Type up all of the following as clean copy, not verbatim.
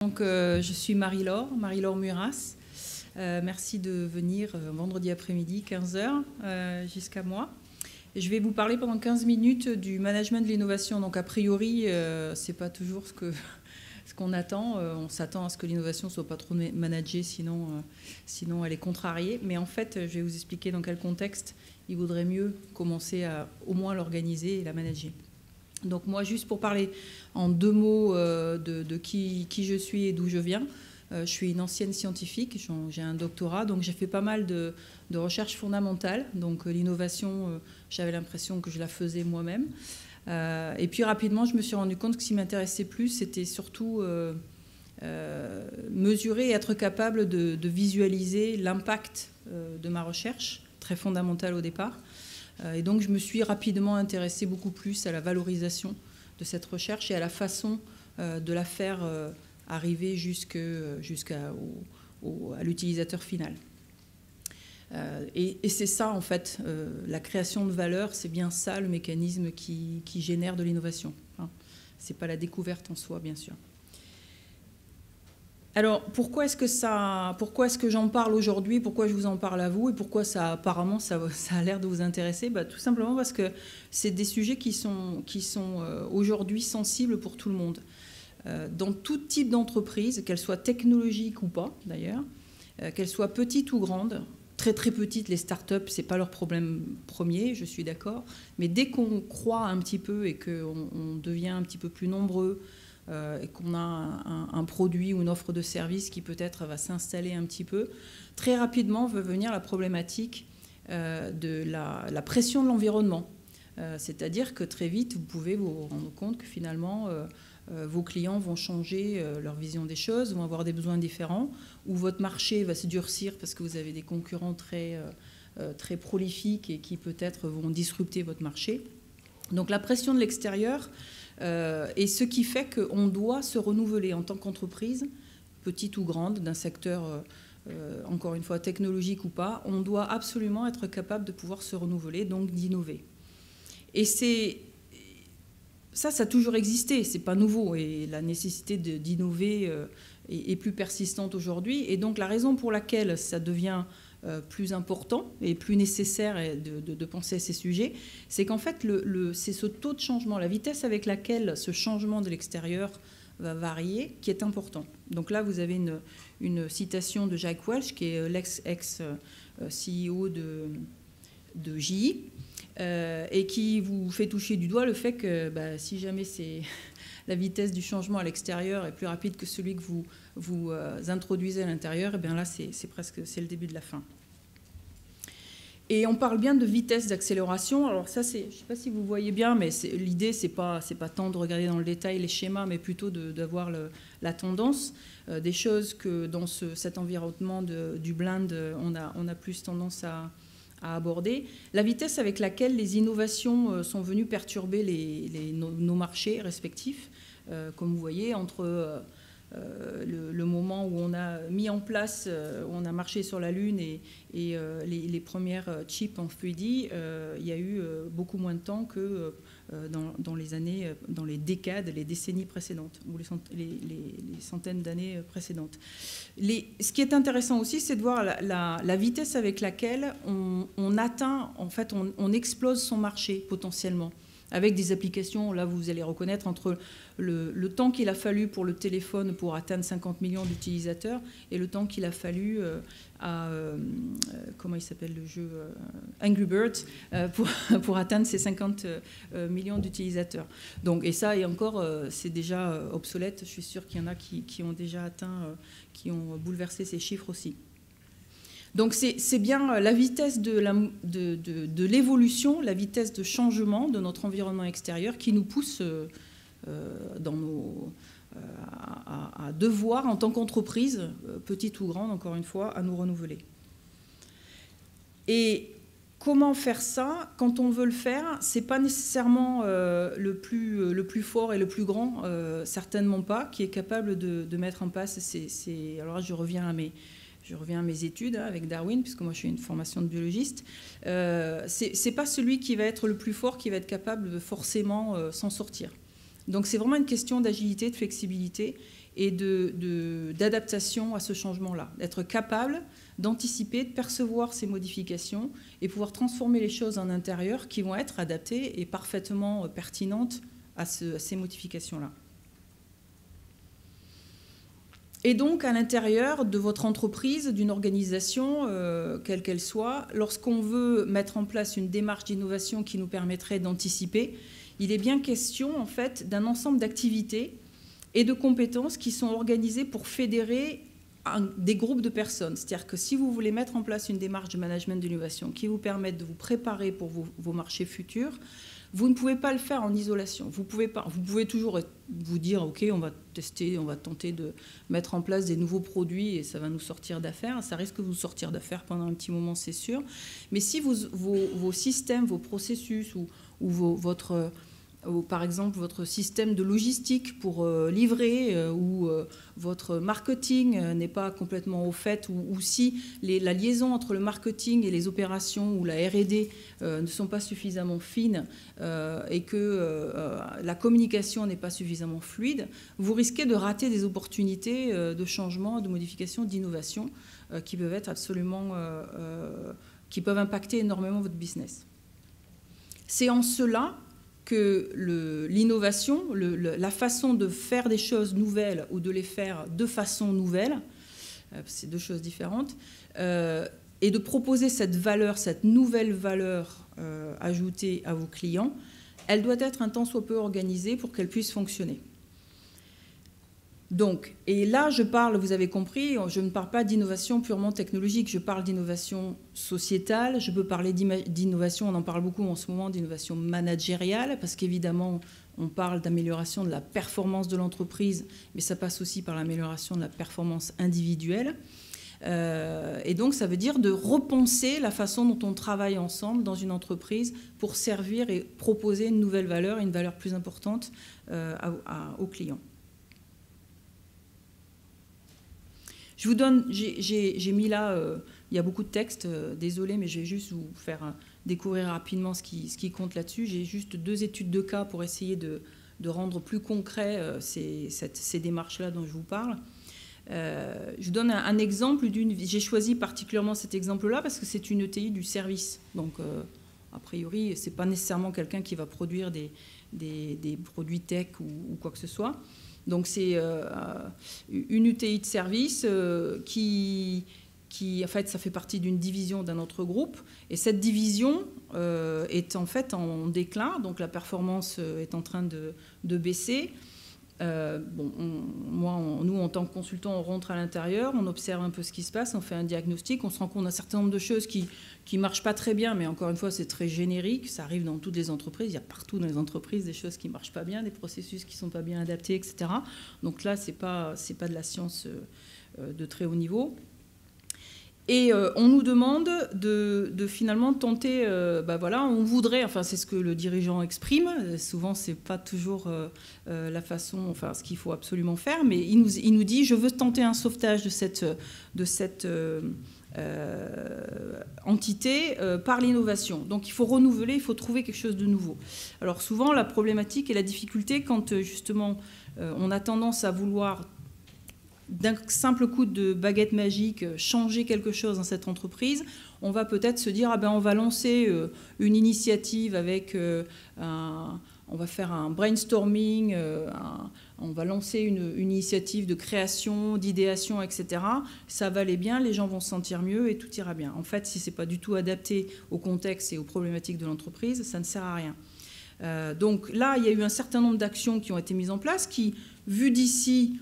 Donc, je suis Marie-Laure Muras. Merci de venir vendredi après-midi, 15 h, jusqu'à moi. Et je vais vous parler pendant 15 minutes du management de l'innovation. Donc, a priori, ce n'est pas toujours ce qu'on attend. On s'attend à ce que l'innovation ne soit pas trop managée, sinon elle est contrariée. Mais en fait, je vais vous expliquer dans quel contexte il vaudrait mieux commencer à au moins l'organiser et la manager. Donc moi, juste pour parler en deux mots de qui je suis et d'où je viens, je suis une ancienne scientifique, j'ai un doctorat, donc j'ai fait pas mal de recherche fondamentale. Donc l'innovation, j'avais l'impression que je la faisais moi-même. Et puis rapidement, je me suis rendu compte que ce qui m'intéressait plus, c'était surtout mesurer et être capable de visualiser l'impact de ma recherche, très fondamentale au départ. Et donc, je me suis rapidement intéressée beaucoup plus à la valorisation de cette recherche et à la façon de la faire arriver jusqu'à l'utilisateur final. Et c'est ça, en fait, la création de valeur, c'est bien ça le mécanisme qui génère de l'innovation. Ce n'est pas la découverte en soi, bien sûr. Alors, pourquoi est-ce que j'en parle aujourd'hui? Pourquoi je vous en parle à vous? Et pourquoi apparemment, ça a l'air de vous intéresser? Tout simplement parce que c'est des sujets qui sont aujourd'hui sensibles pour tout le monde. Dans tout type d'entreprise, qu'elles soient technologiques ou pas, d'ailleurs, qu'elles soient petites ou grandes, très très petites, les startups, ce n'est pas leur problème premier, je suis d'accord. Mais dès qu'on croît un petit peu et qu'on devient un petit peu plus nombreux, et qu'on a un produit ou une offre de service qui peut-être va s'installer un petit peu, très rapidement va venir la problématique de la pression de l'environnement. C'est-à-dire que très vite, vous pouvez vous rendre compte que finalement, vos clients vont changer leur vision des choses, vont avoir des besoins différents, ou votre marché va se durcir parce que vous avez des concurrents très prolifiques et qui peut-être vont disrupter votre marché. Donc la pression de l'extérieur est ce qui fait qu'on doit se renouveler en tant qu'entreprise, petite ou grande, d'un secteur, encore une fois, technologique ou pas. On doit absolument être capable de pouvoir se renouveler, donc d'innover. Et ça a toujours existé, c'est pas nouveau. Et la nécessité d'innover est plus persistante aujourd'hui. Et donc la raison pour laquelle ça devient plus important et plus nécessaire de penser à ces sujets, c'est qu'en fait, c'est ce taux de changement, la vitesse avec laquelle ce changement de l'extérieur va varier, qui est important. Donc là, vous avez une citation de Jack Welch, qui est l'ex-CEO de JI, et qui vous fait toucher du doigt le fait que si jamais la vitesse du changement à l'extérieur est plus rapide que celui que vous introduisez à l'intérieur, et bien là, c'est le début de la fin. Et on parle bien de vitesse d'accélération. Alors ça, je ne sais pas si vous voyez bien, mais l'idée, c'est pas tant de regarder dans le détail les schémas, mais plutôt d'avoir la tendance. Des choses que dans cet environnement du blend, on a plus tendance à aborder. La vitesse avec laquelle les innovations sont venues perturber nos marchés respectifs, comme vous voyez, entre le moment où on a mis en place, où on a marché sur la Lune et les premières chips en 3D, il y a eu beaucoup moins de temps que dans les décades, les décennies précédentes, ou les centaines d'années précédentes. Ce qui est intéressant aussi, c'est de voir la vitesse avec laquelle on atteint, en fait, on explose son marché potentiellement, avec des applications, là vous allez reconnaître, entre le temps qu'il a fallu pour le téléphone pour atteindre 50 millions d'utilisateurs et le temps qu'il a fallu à, comment il s'appelle le jeu, Angry Birds, pour atteindre ces 50 millions d'utilisateurs. Donc, et ça, et encore, c'est déjà obsolète. Je suis sûre qu'il y en a qui ont déjà atteint, qui ont bouleversé ces chiffres aussi. Donc c'est bien la vitesse de l'évolution, la vitesse de changement de notre environnement extérieur qui nous pousse à devoir, en tant qu'entreprise, petite ou grande, encore une fois, à nous renouveler. Et comment faire ça? Quand on veut le faire, c'est pas nécessairement le plus fort et le plus grand, certainement pas, qui est capable de mettre en place. Alors là, je reviens à mes études avec Darwin, puisque moi je suis une formation de biologiste. C'est pas celui qui va être le plus fort qui va être capable de forcément s'en sortir. Donc c'est vraiment une question d'agilité, de flexibilité et d'adaptation à ce changement-là, d'être capable d'anticiper, de percevoir ces modifications et pouvoir transformer les choses en intérieur qui vont être adaptées et parfaitement pertinentes à ces modifications-là. Et donc, à l'intérieur de votre entreprise, d'une organisation, quelle qu'elle soit, lorsqu'on veut mettre en place une démarche d'innovation qui nous permettrait d'anticiper, il est bien question, en fait, d'un ensemble d'activités et de compétences qui sont organisées pour fédérer des groupes de personnes. C'est-à-dire que si vous voulez mettre en place une démarche de management d'innovation qui vous permette de vous préparer pour vos marchés futurs, vous ne pouvez pas le faire en isolation. Vous pouvez toujours vous dire, OK, on va tester, on va tenter de mettre en place des nouveaux produits et ça va nous sortir d'affaires. Ça risque de vous sortir d'affaires pendant un petit moment, c'est sûr. Mais si vos systèmes, vos processus ou par exemple votre système de logistique pour livrer ou votre marketing n'est pas complètement au fait, ou si la liaison entre le marketing et les opérations ou la R&D ne sont pas suffisamment fines et que la communication n'est pas suffisamment fluide, vous risquez de rater des opportunités de changement, de modification, d'innovation qui peuvent être absolument qui peuvent impacter énormément votre business. C'est en cela que l'innovation, la façon de faire des choses nouvelles ou de les faire de façon nouvelle, c'est deux choses différentes, et de proposer cette valeur, cette nouvelle valeur ajoutée à vos clients, elle doit être un tant soit peu organisée pour qu'elle puisse fonctionner. Donc, et là, je parle, vous avez compris, je ne parle pas d'innovation purement technologique, je parle d'innovation sociétale, je peux parler d'innovation, on en parle beaucoup en ce moment, d'innovation managériale, parce qu'évidemment, on parle d'amélioration de la performance de l'entreprise, mais ça passe aussi par l'amélioration de la performance individuelle. Et donc, ça veut dire de repenser la façon dont on travaille ensemble dans une entreprise pour servir et proposer une nouvelle valeur, une valeur plus importante aux clients. Je vous donne, j'ai mis là, il y a beaucoup de textes, désolé, mais je vais juste vous faire découvrir rapidement ce qui compte là-dessus. J'ai juste 2 études de cas pour essayer de rendre plus concret ces démarches-là dont je vous parle. Je vous donne un exemple j'ai choisi particulièrement cet exemple-là parce que c'est une ETI du service. Donc, a priori, ce n'est pas nécessairement quelqu'un qui va produire des produits tech ou quoi que ce soit. Donc c'est une UTI de service qui, en fait, ça fait partie d'une division d'un autre groupe. Et cette division est en fait en déclin, donc la performance est en train de baisser. Nous, en tant que consultants, on rentre à l'intérieur, on observe un peu ce qui se passe, on fait un diagnostic, on se rend compte d'un certain nombre de choses qui ne marchent pas très bien, mais encore une fois, c'est très générique, ça arrive dans toutes les entreprises, il y a partout dans les entreprises des choses qui ne marchent pas bien, des processus qui ne sont pas bien adaptés, etc. Donc là, ce n'est pas de la science de très haut niveau. Et on nous demande de finalement tenter, on voudrait, enfin c'est ce que le dirigeant exprime, souvent c'est pas toujours la façon, enfin ce qu'il faut absolument faire, mais il nous dit je veux tenter un sauvetage de cette entité par l'innovation. Donc il faut renouveler, il faut trouver quelque chose de nouveau. Alors souvent la problématique et la difficulté quand justement on a tendance à vouloir d'un simple coup de baguette magique, changer quelque chose dans cette entreprise, on va peut-être se dire on va lancer une initiative avec on va faire un brainstorming, on va lancer une initiative de création, d'idéation, etc. Ça va aller bien, les gens vont se sentir mieux et tout ira bien. En fait, si ce n'est pas du tout adapté au contexte et aux problématiques de l'entreprise, ça ne sert à rien. Donc là, il y a eu un certain nombre d'actions qui ont été mises en place qui, vues d'ici,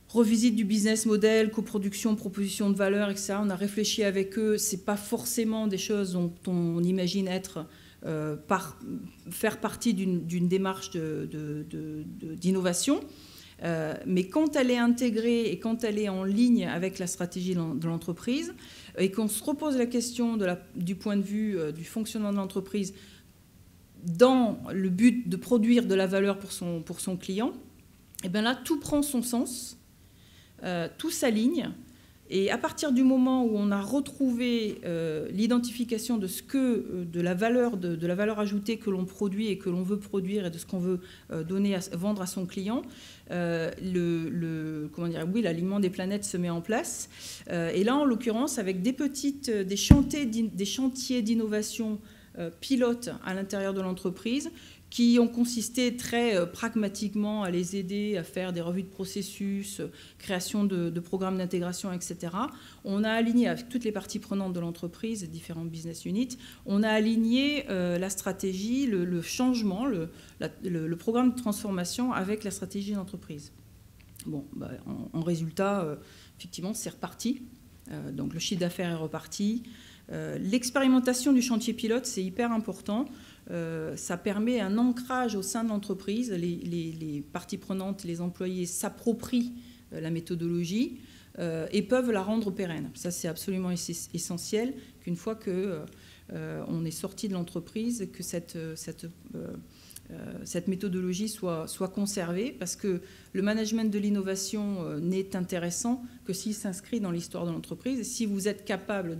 revisite du business model, coproduction, proposition de valeur, etc. On a réfléchi avec eux. Ce n'est pas forcément des choses dont on imagine faire partie d'une démarche d'innovation. Mais quand elle est intégrée et quand elle est en ligne avec la stratégie de l'entreprise et qu'on se repose la question du point de vue du fonctionnement de l'entreprise dans le but de produire de la valeur pour son client, et bien là, tout prend son sens. Tout s'aligne Et à partir du moment où on a retrouvé l'identification de la valeur ajoutée que l'on produit et que l'on veut produire et de ce qu'on veut vendre à son client, l'alignement des planètes se met en place. Et là, en l'occurrence, avec des chantiers d'innovation pilotes à l'intérieur de l'entreprise, qui ont consisté très pragmatiquement à les aider à faire des revues de processus, création de programmes d'intégration, etc. On a aligné avec toutes les parties prenantes de l'entreprise, différentes business units, on a aligné la stratégie, le changement, le programme de transformation avec la stratégie de l'entreprise. Bon, en résultat, effectivement, c'est reparti. Donc le chiffre d'affaires est reparti. L'expérimentation du chantier pilote, c'est hyper important. Ça permet un ancrage au sein de l'entreprise. Les parties prenantes, les employés s'approprient la méthodologie et peuvent la rendre pérenne. Ça, c'est absolument essentiel qu'une fois qu'on est sorti de l'entreprise, que cette méthodologie soit conservée, parce que le management de l'innovation n'est intéressant que s'il s'inscrit dans l'histoire de l'entreprise. Si vous êtes capable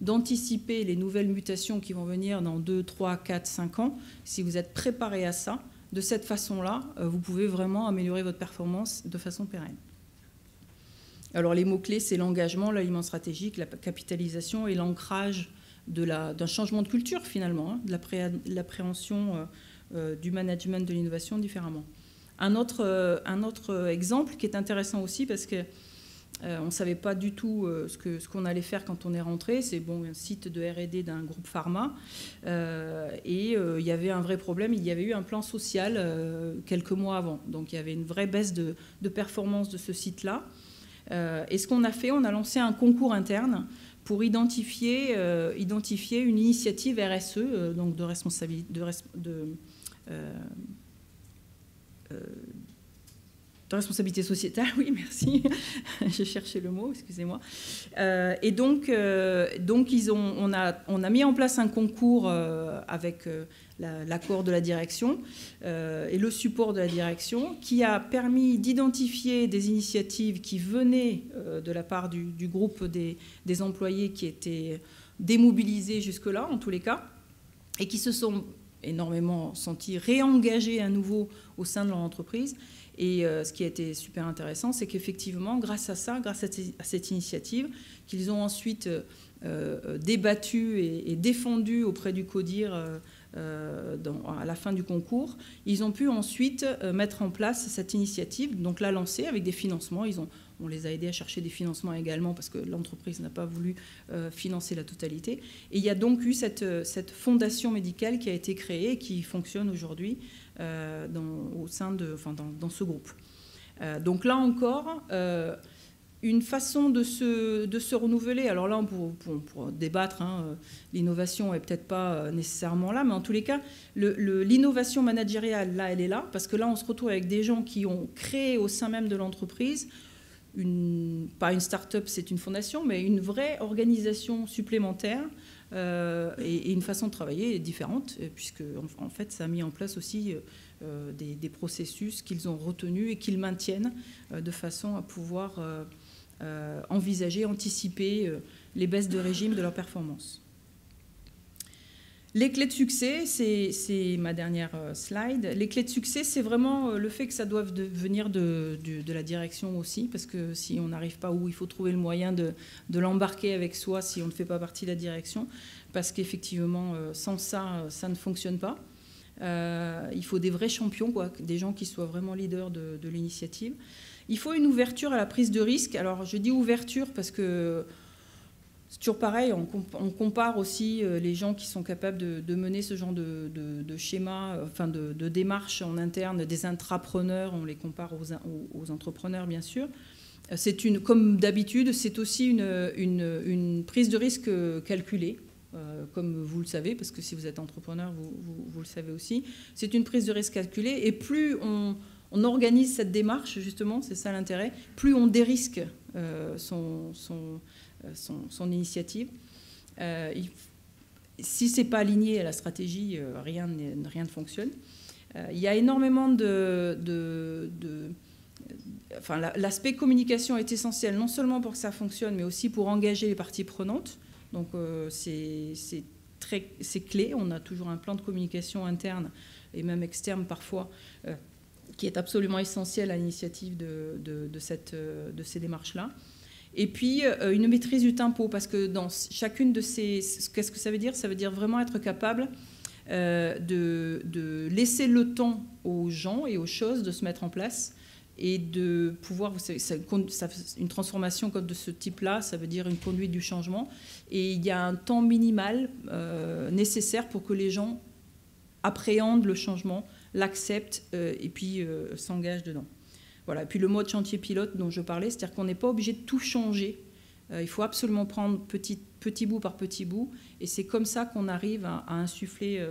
d'anticiper les nouvelles mutations qui vont venir dans 2, 3, 4, 5 ans, si vous êtes préparé à ça, de cette façon-là, vous pouvez vraiment améliorer votre performance de façon pérenne. Alors les mots-clés, c'est l'engagement, l'alignement stratégique, la capitalisation et l'ancrage d'un changement de culture finalement, de l'appréhension du management de l'innovation différemment. Un autre exemple qui est intéressant aussi, parce qu'on ne savait pas du tout ce qu'on allait faire quand on est rentré, c'est un site de R&D d'un groupe pharma, et il y avait un vrai problème, il y avait eu un plan social quelques mois avant, donc il y avait une vraie baisse de performance de ce site-là. Et ce qu'on a fait, on a lancé un concours interne pour identifier une initiative RSE, donc de responsabilité sociétale, oui, merci, j'ai cherché le mot, excusez-moi. Et donc on a mis en place un concours avec l'accord de la direction et le support de la direction, qui a permis d'identifier des initiatives qui venaient de la part du groupe des employés qui étaient démobilisés jusque-là, en tous les cas, et qui se sont énormément sentis réengagés à nouveau au sein de leur entreprise. Et ce qui a été super intéressant, c'est qu'effectivement, grâce à ça, grâce à cette initiative, qu'ils ont ensuite débattu et défendu auprès du CODIR à la fin du concours, ils ont pu ensuite mettre en place cette initiative, donc la lancer avec des financements. On les a aidés à chercher des financements également, parce que l'entreprise n'a pas voulu financer la totalité. Et il y a donc eu cette fondation médicale qui a été créée et qui fonctionne aujourd'hui dans ce groupe. Donc là encore, une façon de se renouveler. Alors là, pour débattre, l'innovation n'est peut-être pas nécessairement là, mais en tous les cas, l'innovation managériale, là, elle est là, parce que là, on se retrouve avec des gens qui ont créé au sein même de l'entreprise pas une start-up, c'est une fondation, mais une vraie organisation supplémentaire et une façon de travailler différente, puisque en fait, ça a mis en place aussi des processus qu'ils ont retenus et qu'ils maintiennent de façon à pouvoir envisager, anticiper les baisses de régime de leur performance. Les clés de succès, c'est ma dernière slide. Les clés de succès, c'est vraiment le fait que ça doive venir de la direction aussi, parce que si on n'arrive pas où, il faut trouver le moyen de l'embarquer avec soi si on ne fait pas partie de la direction, parce qu'effectivement, sans ça, ça ne fonctionne pas. Il faut des vrais champions, quoi, des gens qui soient vraiment leaders de l'initiative. Il faut une ouverture à la prise de risque. Alors, je dis ouverture parce que c'est toujours pareil, on compare aussi les gens qui sont capables de mener ce genre de schéma, enfin de démarche en interne, des intrapreneurs, on les compare aux entrepreneurs bien sûr. Comme d'habitude, c'est aussi une prise de risque calculée, comme vous le savez, parce que si vous êtes entrepreneur, vous le savez aussi. C'est une prise de risque calculée, et plus on organise cette démarche, justement, c'est ça l'intérêt, plus on dérisque son initiative. Si ce n'est pas aligné à la stratégie, rien ne fonctionne. Il y a énormément enfin, l'aspect communication est essentiel, non seulement pour que ça fonctionne, mais aussi pour engager les parties prenantes. Donc, c'est clé. On a toujours un plan de communication interne et même externe parfois, qui est absolument essentiel à l'initiative de ces démarches-là. Et puis, une maîtrise du tempo, parce que dans chacune de ces... Qu'est-ce que ça veut dire? Ça veut dire vraiment être capable de laisser le temps aux gens et aux choses de se mettre en place et de pouvoir... Vous savez, une transformation comme de ce type-là, ça veut dire une conduite du changement. Et il y a un temps minimal nécessaire pour que les gens appréhendent le changement, l'acceptent et puis s'engagent dedans. Voilà. Et puis le mode chantier pilote dont je parlais, c'est-à-dire qu'on n'est pas obligé de tout changer. Il faut absolument prendre petit bout par petit bout. Et c'est comme ça qu'on arrive à insuffler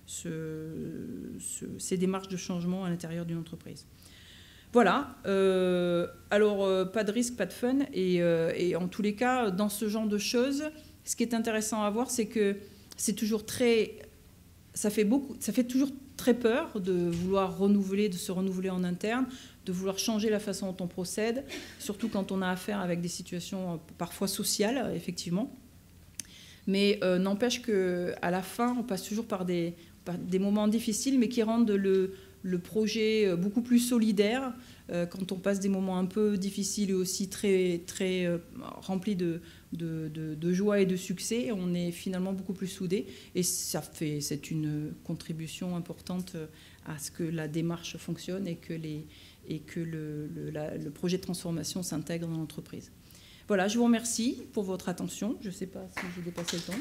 ces démarches de changement à l'intérieur d'une entreprise. Voilà. Alors, pas de risque, pas de fun. Et en tous les cas, dans ce genre de choses, ce qui est intéressant à voir, c'est que c'est toujours très... Ça fait toujours très peur de vouloir renouveler, de se renouveler en interne, de vouloir changer la façon dont on procède, surtout quand on a affaire avec des situations parfois sociales, effectivement. Mais n'empêche qu'à la fin, on passe toujours par des moments difficiles, mais qui rendent le projet beaucoup plus solidaire. Quand on passe des moments un peu difficiles et aussi très, très remplis de joie et de succès, on est finalement beaucoup plus soudés. Et c'est une contribution importante à ce que la démarche fonctionne et que le projet de transformation s'intègre dans l'entreprise. Voilà, je vous remercie pour votre attention. Je ne sais pas si j'ai dépassé le temps.